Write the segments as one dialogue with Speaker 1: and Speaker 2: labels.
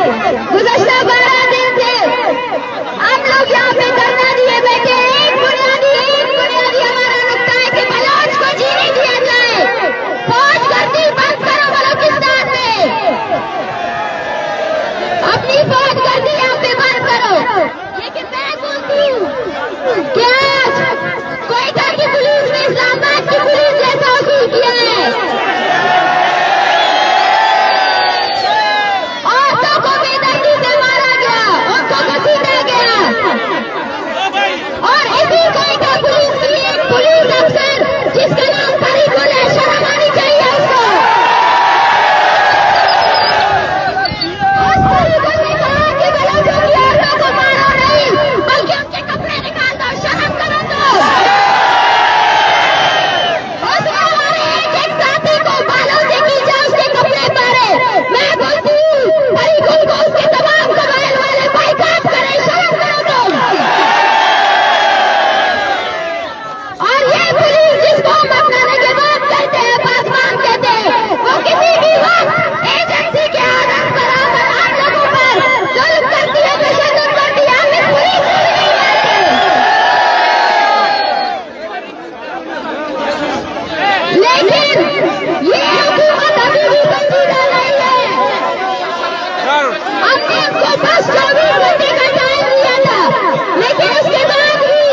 Speaker 1: गुज़श्ता 12 दिन से आप लोग यहाँ पे धरना दिए बैठे। एक बुनियादी हमारा नुक्ता है कि बलोच को जीने दिया जाए। फौज भर्ती बंद करो बलूचिस्तान में, अपनी फौज भर्ती यहाँ पे बंद करो। लेकिन मैं बोलती हूँ क्या कोयटा की पुलिस ने इस्लामाबाद की पुलिस जैसा वसूल किया है? औरतों को बेदर्दी से मारा गया, उनको घसीटा गया। और इसी कोयटा पुलिस की एक पुलिस अफसर जिसका नाम फरीकुल है, शर्म आनी चाहिए उसको। उस फरीकुल ने कहा कि बलोचों की औरतों को मारो नहीं, बल्कि उनके कपड़े निकाल दो, शर्म करो तो। उसने हमारे एक साथी को बालों से खींचा, उसके कपड़े मारे। मैं बोलती हूँ फरीकुल को उसके तमाम कबाइल वाले बाइकाट करें, शर्म करो तुम। और ये पुलिस जिसको हम अपनाने के बाद कहते हैं पासवान कहते हैं, वो किसी भी वक्त एजेंसी के आधार पर आकर आप लोगों पर जुल्म करती है, तशद्दुद करती है। हमें पुलिस नहीं मानते। लेकिन ये हुकूमत अभी भी संजीदा नहीं है। हमने उनको बस 24 घंटे का टाइम दिया था, लेकिन उसके बाद भी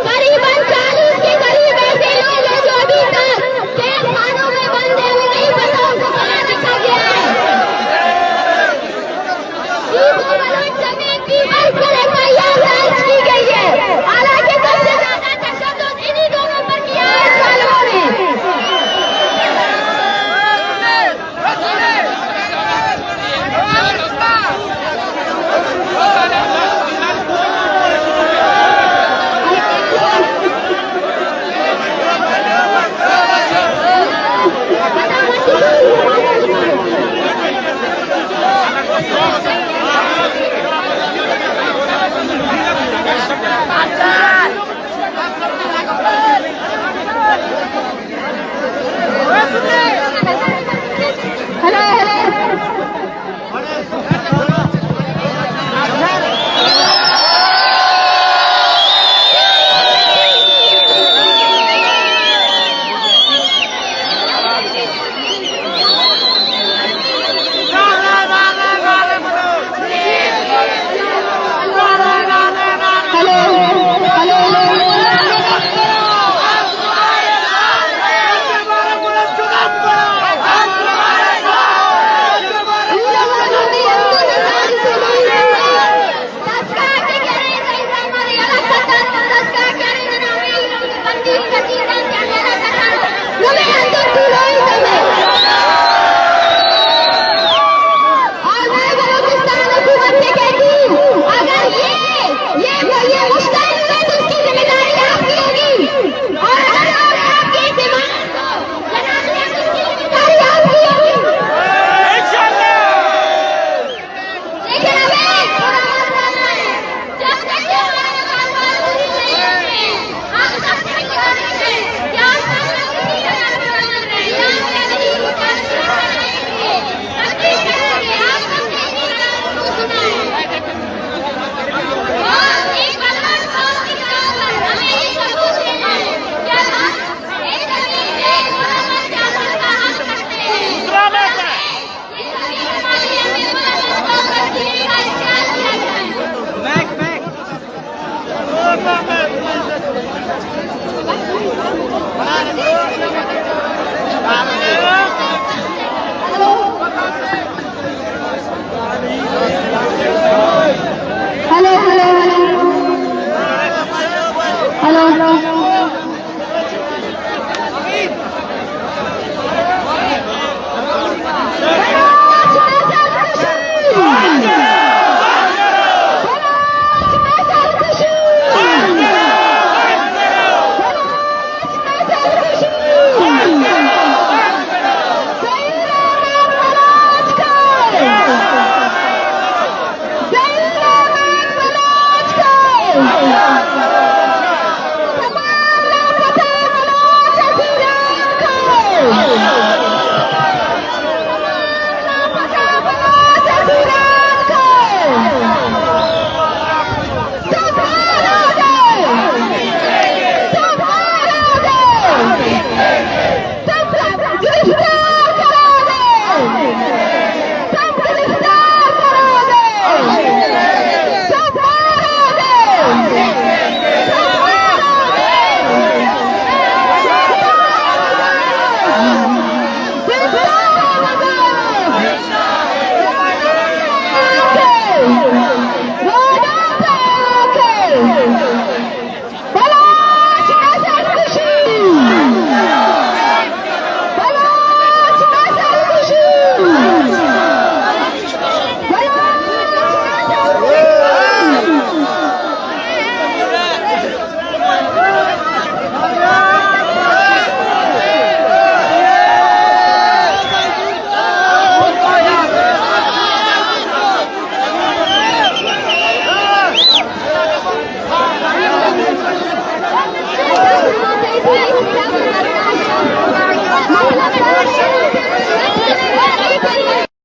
Speaker 1: करीबन 40 के करीब ऐसे लोग हैं जो अभी तक कैद खानों में बंद है, नहीं पता उनको कहाँ रखा गया है। ईगो बलोच समेत भी बल्कि FIR दर्ज की गई है। हालांकि सबसे ज्यादा तशद्दुद इन्हीं दोनों पर किया है इस वालों ने। रूप से